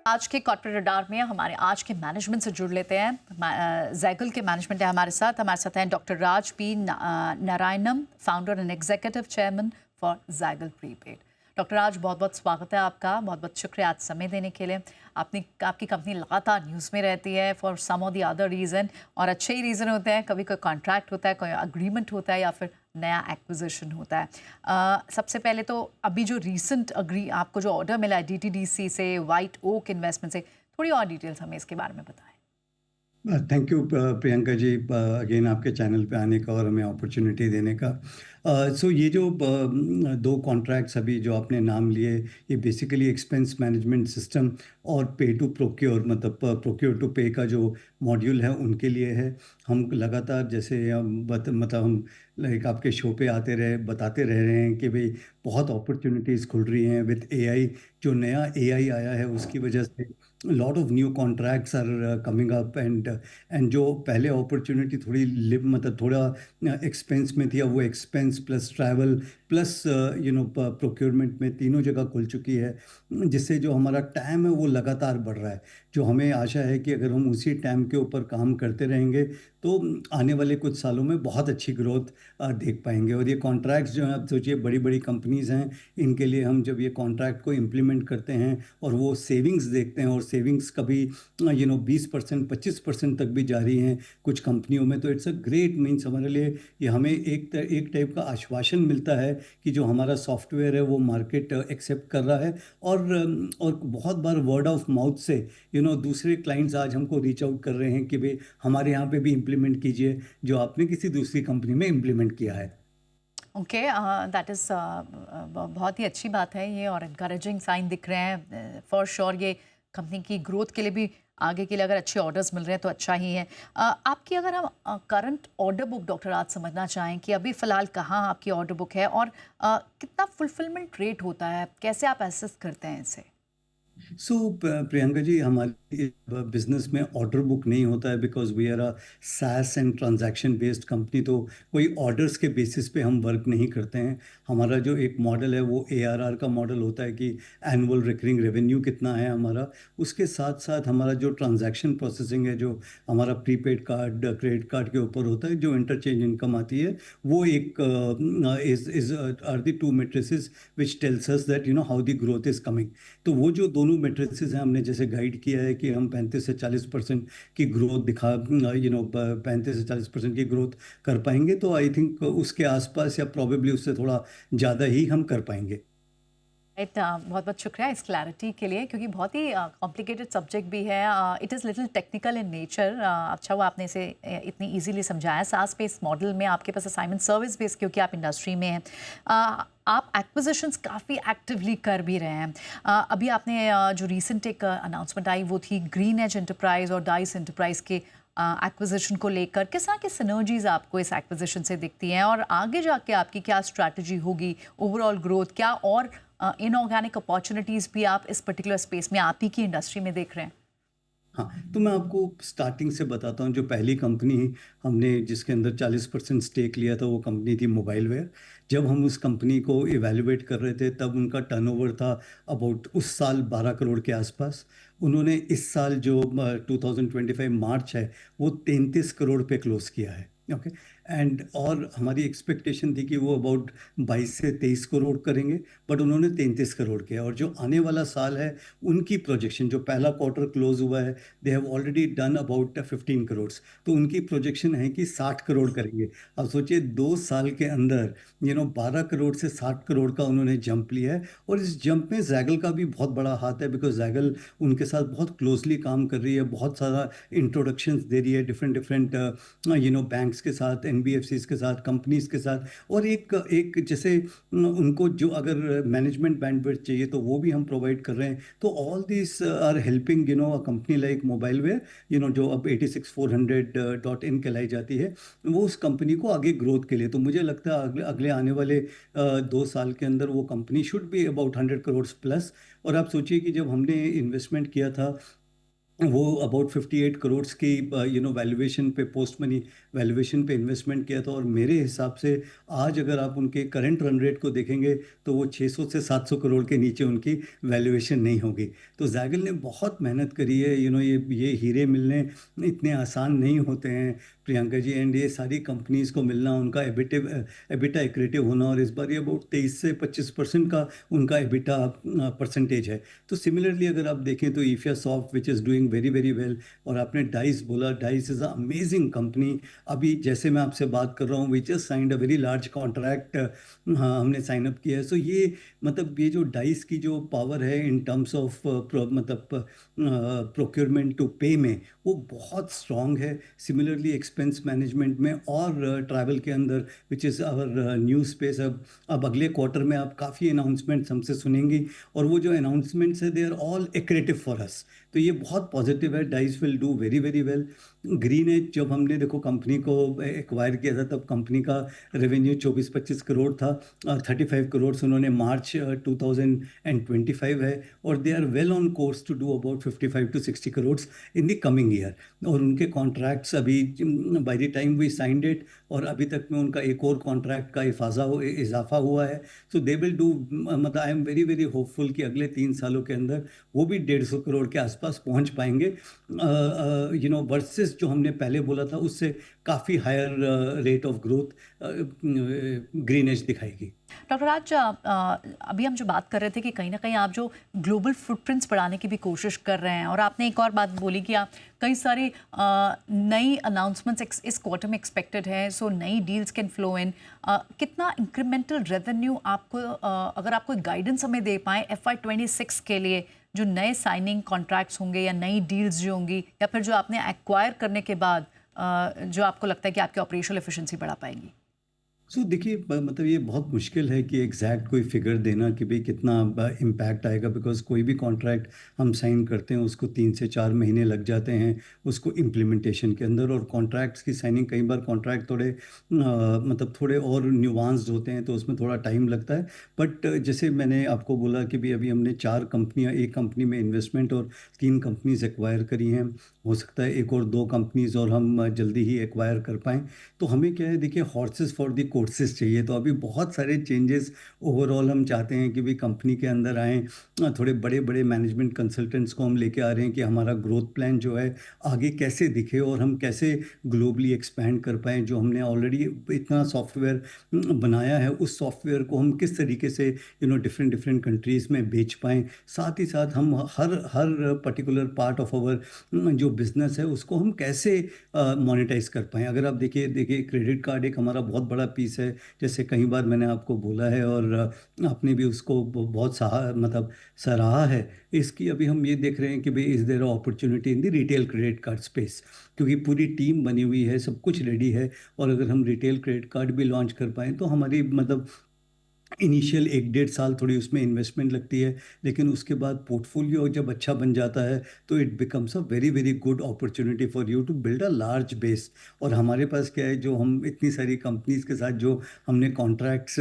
आज के corporate radar में हमारे आज के मैनेजमेंट से जुड़ लेते हैं। जैगल के मैनेजमेंट है हमारे साथ हैं doctor Raj P Narayanam, founder and executive chairman for Zaggle prepaid. Doctor Raj, बहुत बहुत स्वागत है आपका, बहुत बहुत शुक्रिया आज समय देने के लिए। आपकी कंपनी लगातार न्यूज़ में रहती है for some of the other reason, और अच्छे ही रीज़न होते हैं। कभी कोई कॉन्ट्रैक्ट होता है, कोई अग्रीमेंट होता है, या फिर नया एक्विजिशन होता है। सबसे पहले तो अभी जो रीसेंट आपको जो ऑर्डर मिला है डीटीडीसी से, वाइट ओक इन्वेस्टमेंट से, थोड़ी और डिटेल्स हमें इसके बारे में बताएं। Thank you Priyanka ji, again आपके चैनल पे आने का और हमें अपॉर्चुनिटी देने का। सो ये जो दो कॉन्ट्रैक्ट्स अभी जो आपने नाम लिए, ये बेसिकली एक्सपेंस मैनेजमेंट सिस्टम और पे टू प्रोक्योर, मतलब प्रोक्योर टू पे का जो मॉड्यूल है उनके लिए है। हम लगातार जैसे मतलब हम लाइक आपके शो पे आते रहे बताते रह रहे हैं कि भाई बहुत अपॉर्चुनिटीज़ खुल रही हैं विद एआई। जो नया एआई आया है उसकी वजह से lot of new contracts are coming up, and जो पहले अपॉर्चुनिटी थोड़ी मतलब थोड़ा एक्सपेंस में थी, अब वो expense plus travel plus procurement में तीनों जगह खुल चुकी है, जिससे जो हमारा टाइम है वो लगातार बढ़ रहा है। जो हमें आशा है कि अगर हम उसी टाइम के ऊपर काम करते रहेंगे तो आने वाले कुछ सालों में बहुत अच्छी ग्रोथ देख पाएंगे। और ये कॉन्ट्रैक्ट्स जो हैं, आप सोचिए बड़ी बड़ी कंपनीज़ हैं, इनके लिए हम जब ये कॉन्ट्रैक्ट को इम्प्लीमेंट करते हैं और वो सेविंग्स देखते हैं, और सेविंग्स कभी 20% 25% तक भी जा रही हैं कुछ कंपनियों में, तो इट्स अ ग्रेट मीन्स हमारे लिए ये हमें एक टाइप का आश्वासन मिलता है कि जो हमारा सॉफ्टवेयर है वो मार्केट एक्सेप्ट कर रहा है। और बहुत बार वर्ड ऑफ माउथ से दूसरे क्लाइंट्स आज हमको रीच आउट कर रहे हैं कि भाई हमारे यहाँ पे भी इम्प्लीमेंट कीजिए जो आपने किसी दूसरी कंपनी में इम्प्लीमेंट किया है। ओके, दैट इज़ बहुत ही अच्छी बात है ये, और इनकरेजिंग साइन दिख रहे हैं फॉर श्योर। ये कंपनी की ग्रोथ के लिए भी, आगे के लिए अगर अच्छे ऑर्डर्स मिल रहे हैं तो अच्छा ही है। आपकी अगर हम करंट ऑर्डर बुक डॉक्टर आज समझना चाहें कि अभी फ़िलहाल कहाँ आपकी ऑर्डर बुक है, और कितना फुलफिलमेंट रेट होता है, कैसे आप एसेस करते हैं इसे? सो प्रियंका जी, हमारे बिजनेस में ऑर्डर बुक नहीं होता है because we are a SaaS and transaction based company. तो कोई ऑर्डर्स के बेसिस पे हम वर्क नहीं करते हैं। हमारा जो एक मॉडल है वो ARR का मॉडल होता है कि एनुअल रिकरिंग रेवेन्यू कितना है हमारा। उसके साथ साथ हमारा जो ट्रांजैक्शन प्रोसेसिंग है, जो हमारा प्रीपेड कार्ड क्रेडिट कार्ड के ऊपर होता है, जो इंटरचेंज इनकम आती है, वो एक is are the two metrics which tells us that how the growth is coming. तो वो जो दोनों मेट्रिसेस हैं, हमने जैसे गाइड किया है कि हम 35 से 40% की ग्रोथ 35 से 40% की ग्रोथ कर पाएंगे, तो आई थिंक उसके आसपास या प्रॉबेबली उससे थोड़ा ज़्यादा ही हम कर पाएंगे। राइट, बहुत बहुत शुक्रिया इस क्लैरिटी के लिए, क्योंकि बहुत ही कॉम्प्लिकेटेड सब्जेक्ट भी है। It is little technical in nature. अच्छा हुआ आपने इसे इतनी इजीली समझाया। सास बेस्ड मॉडल में आपके पास असाइनमेंट सर्विस बेस्ड, क्योंकि आप इंडस्ट्री में हैं, आप एक्विजिशंस काफ़ी एक्टिवली कर भी रहे हैं। अभी आपने जो रिसेंट एक अनाउंसमेंट आई वो थी ग्रीन एज एंटरप्राइज और डाइस एंटरप्राइज के एक्विजिशन को लेकर। किस तरह की सिनर्जीज आपको इस एक्विजिशन से दिखती हैं, और आगे जाके आपकी क्या स्ट्रैटेजी होगी, ओवरऑल ग्रोथ क्या, और इनऑर्गेनिक अपॉर्चुनिटीज़ भी आप इस पर्टिकुलर स्पेस में, आप ही की इंडस्ट्री में देख रहे हैं? हाँ, तो मैं आपको स्टार्टिंग से बताता हूँ। जो पहली कंपनी हमने जिसके अंदर 40% स्टेक लिया था वो कंपनी थी मोबाइलवेयर। जब हम उस कंपनी को इवैल्यूएट कर रहे थे तब उनका टर्नओवर था अबाउट उस साल 12 करोड़ के आसपास। उन्होंने इस साल जो 2025 मार्च है वो 33 करोड़ पे क्लोज किया है। ओके। एंड और हमारी एक्सपेक्टेशन थी कि वो अबाउट 22 से 23 करोड़ करेंगे, बट उन्होंने 33 करोड़ किया। और जो आने वाला साल है उनकी प्रोजेक्शन, जो पहला क्वार्टर क्लोज हुआ है, they have already done about 15 crore. तो उनकी प्रोजेक्शन है कि 60 करोड़ करेंगे। अब सोचिए 2 साल के अंदर 12 करोड़ से 60 करोड़ का उन्होंने जंप लिया है। और इस जंप में जैगल का भी बहुत बड़ा हाथ है, बिकॉज जैगल उनके साथ बहुत क्लोजली काम कर रही है, बहुत सारा इंट्रोडक्शंस दे रही है डिफरेंट डिफरेंट बैंक्स के साथ, NBFCs के साथ, कंपनीज के साथ। और एक एक जैसे उनको जो अगर मैनेजमेंट बैंडविड्थ चाहिए तो वो भी हम प्रोवाइड कर रहे हैं। तो all this are helping a company like Mobileware, जो अब 86400.in कहलाई जाती है, वो उस कंपनी को आगे ग्रोथ के लिए। तो मुझे लगता है अगले अगले आने वाले 2 साल के अंदर वो company should be about 100 crore plus. और आप सोचिए कि जब हमने इन्वेस्टमेंट किया था वो अबाउट 58 करोड़ की वैल्यूएशन पे, पोस्ट मनी वैल्यूएशन पे इन्वेस्टमेंट किया था। और मेरे हिसाब से आज अगर आप उनके करंट रन रेट को देखेंगे तो वो 600 से 700 करोड़ के नीचे उनकी वैल्यूएशन नहीं होगी। तो जैगल ने बहुत मेहनत करी है। ये हीरे मिलने इतने आसान नहीं होते हैं प्रियंका जी। एंड ये सारी कंपनीज को मिलना, उनका एबिटा एक्रेटिव होना, और इस बार ये अबाउट 23 से 25% का उनका एबिटा परसेंटेज है। तो सिमिलरली अगर आप देखें तो Effiasoft which is doing very very well. और आपने डाइस बोला, Dice is a amazing company. अभी जैसे मैं आपसे बात कर रहा हूँ, we just signed a very large contract, हाँ हमने साइन अप किया है। सो ये मतलब ये जो डाइस की जो पावर है इन टर्म्स ऑफ मतलब प्रोक्योरमेंट टू पे में, वो बहुत स्ट्रांग है। सिमिलरली एक्सपेंस मैनेजमेंट में और ट्रैवल के अंदर which is our new space. अब अगले क्वार्टर में आप काफ़ी अनाउंसमेंट्स हमसे सुनेंगी, और वो जो अनाउंसमेंट्स है they are all accretive for us. तो ये बहुत पॉजिटिव है। Dice will do very very well. Green Edge जब हमने देखो कंपनी को एक्वायर किया था, तब कंपनी का रेवेन्यू 24-25 करोड़ था। 35 करोड़ उन्होंने मार्च 2025 है। और they are well on course to do about 55 to 60 crore in the coming year. और उनके कॉन्ट्रैक्ट्स अभी by the time we signed it, और अभी तक में उनका एक और कॉन्ट्रैक्ट का इजाफा हुआ है। सो दे विल डू, मतलब I am very very hopeful कि अगले 3 सालों के अंदर वो भी 150 करोड़ के आसपास पहुंच पाएंगे। वर्सेस जो हमने पहले बोला था उससे काफ़ी higher rate of growth green edge दिखाएगी। डॉक्टर राज, अभी हम जो बात कर रहे थे कि कहीं ना कहीं आप जो ग्लोबल फुटप्रिंट्स बढ़ाने की भी कोशिश कर रहे हैं, और आपने एक और बात बोली कि आप कई सारी नई अनाउंसमेंट्स इस क्वार्टर में एक्सपेक्टेड है, सो नई डील्स कैन फ्लो इन। कितना इंक्रीमेंटल रेवेन्यू आपको, अगर आप कोई गाइडेंस हमें दे पाएँ FY26 के लिए, जो नए साइनिंग कॉन्ट्रैक्ट्स होंगे या नई डील्स जो होंगी, या फिर जो आपने एक्वायर करने के बाद जो आपको लगता है कि आपकी ऑपरेशनल एफिशिएंसी बढ़ा पाएंगी? देखिए, मतलब ये बहुत मुश्किल है कि एग्जैक्ट कोई फिगर देना कि भाई कितना इम्पैक्ट आएगा, बिकॉज कोई भी कॉन्ट्रैक्ट हम साइन करते हैं उसको 3 से 4 महीने लग जाते हैं उसको इम्प्लीमेंटेशन के अंदर। और कॉन्ट्रैक्ट्स की साइनिंग, कई बार कॉन्ट्रैक्ट थोड़े मतलब थोड़े और न्यूआंस्ड होते हैं, तो उसमें थोड़ा टाइम लगता है। बट जैसे मैंने आपको बोला कि भाई अभी हमने 4 कंपनियां, एक कंपनी में इन्वेस्टमेंट और 3 कंपनीज एक्वायर करी हैं। हो सकता है एक और 2 कंपनीज और हम जल्दी ही एक्वायर कर पाएँ। तो हमें क्या है, देखिए, हॉर्सेस फॉर द कोर्सेज चाहिए। तो अभी बहुत सारे चेंजेस ओवरऑल हम चाहते हैं कि भी कंपनी के अंदर आएँ। थोड़े बड़े बड़े मैनेजमेंट कंसल्टेंट्स को हम लेके आ रहे हैं कि हमारा ग्रोथ प्लान जो है आगे कैसे दिखे, और हम कैसे ग्लोबली एक्सपैंड कर पाएँ। जो हमने ऑलरेडी इतना सॉफ्टवेयर बनाया है, उस सॉफ्टवेयर को हम किस तरीके से डिफरेंट डिफरेंट कंट्रीज़ में बेच पाएँ। साथ ही साथ हम हर हर पर्टिकुलर पार्ट ऑफ आवर जो बिज़नेस है उसको हम कैसे मोनेटाइज कर पाएँ। अगर आप देखिए देखिए क्रेडिट कार्ड एक हमारा बहुत बड़ा पीस है, जैसे कई बार मैंने आपको बोला है, और आपने भी उसको बहुत मतलब सराहा है। इसकी अभी हम ये देख रहे हैं कि भाई is there opportunity in the retail credit card space, क्योंकि पूरी टीम बनी हुई है, सब कुछ रेडी है। और अगर हम रिटेल क्रेडिट कार्ड भी लॉन्च कर पाएँ तो हमारी मतलब इनिशियल 1-1.5 साल थोड़ी उसमें इन्वेस्टमेंट लगती है, लेकिन उसके बाद पोर्टफोलियो जब अच्छा बन जाता है तो it becomes a very very good opportunity for you to build a large base. और हमारे पास क्या है, जो हम इतनी सारी कंपनीज के साथ जो हमने कॉन्ट्रैक्ट्स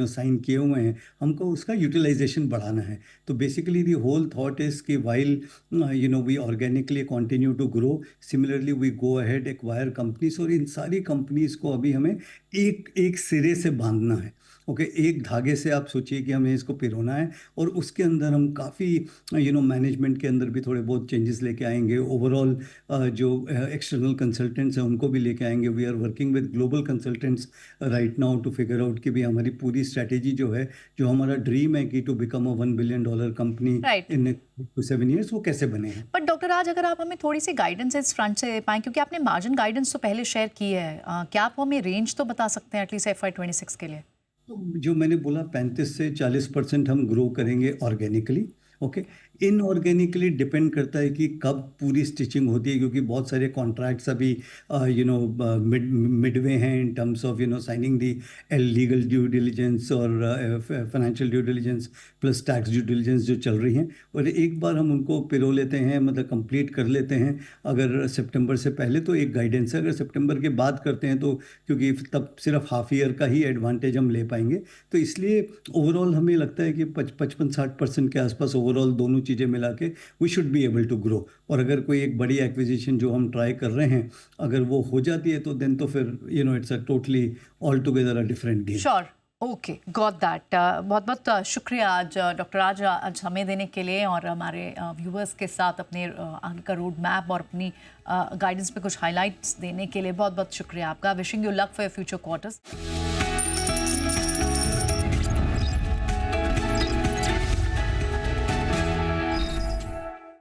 साइन किए हुए हैं, हमको उसका यूटिलाइजेशन बढ़ाना है। तो basically the whole thought is कि while we organically continue to grow, similarly we go ahead acquire companies. और इन सारी कंपनीज को अभी हमें एक एक सिरे से बांधना है। ओके, एक धागे से आप सोचिए कि हमें इसको पिरोना है, और उसके अंदर हम काफ़ी मैनेजमेंट के अंदर भी थोड़े बहुत चेंजेस लेके आएंगे। ओवरऑल जो एक्सटर्नल कंसल्टेंट्स हैं उनको भी लेके आएंगे। We are working with global consultants right now to figure out कि भी हमारी पूरी स्ट्रैटेजी जो है, जो हमारा ड्रीम है कि to become a $1 billion company right. In 2 to 7 years, वो कैसे बने हैं। बट डॉक्टर आज, अगर आप हमें थोड़ी सी गाइडेंस इस फ्रंट से दे पाएँ, क्योंकि आपने मार्जिन गाइडेंस तो पहले शेयर की है, क्या आप हमें रेंज तो बता सकते हैं एटलीस्ट FY26 के लिए? तो जो मैंने बोला 35 से 40% हम ग्रो करेंगे ऑर्गेनिकली। ओके, इनऑर्गेनिकली डिपेंड करता है कि कब पूरी स्टिचिंग होती है, क्योंकि बहुत सारे कॉन्ट्रैक्ट्स अभी मिडवे हैं in terms of signing the legal due diligence और financial due diligence plus tax due diligence जो चल रही हैं। और एक बार हम उनको पिरो लेते हैं, मतलब कंप्लीट कर लेते हैं। अगर सितंबर से पहले तो एक गाइडेंस है, अगर सितंबर के बाद करते हैं तो क्योंकि तब सिर्फ हाफ ईयर का ही एडवांटेज हम ले पाएंगे। तो इसलिए ओवरऑल हमें लगता है कि 55-60% के आसपास ओवरऑल दोनों चीज़ें मिला के we should be able to grow. और अगर कोई एक बड़ी एक्विजिशन जो हम ट्राई कर रहे हैं, अगर वो हो जाती है तो देन तो फिर it's a totally all together a different game. Sure, okay, got that. बहुत बहुत शुक्रिया आज डॉक्टर आज समय देने के लिए और हमारे व्यूअर्स के साथ अपने आगे का रोड मैप और अपनी गाइडेंस पे कुछ हाइलाइट्स देने के लिए बहुत बहुत शुक्रिया आपका। Wishing you luck for your future quarters.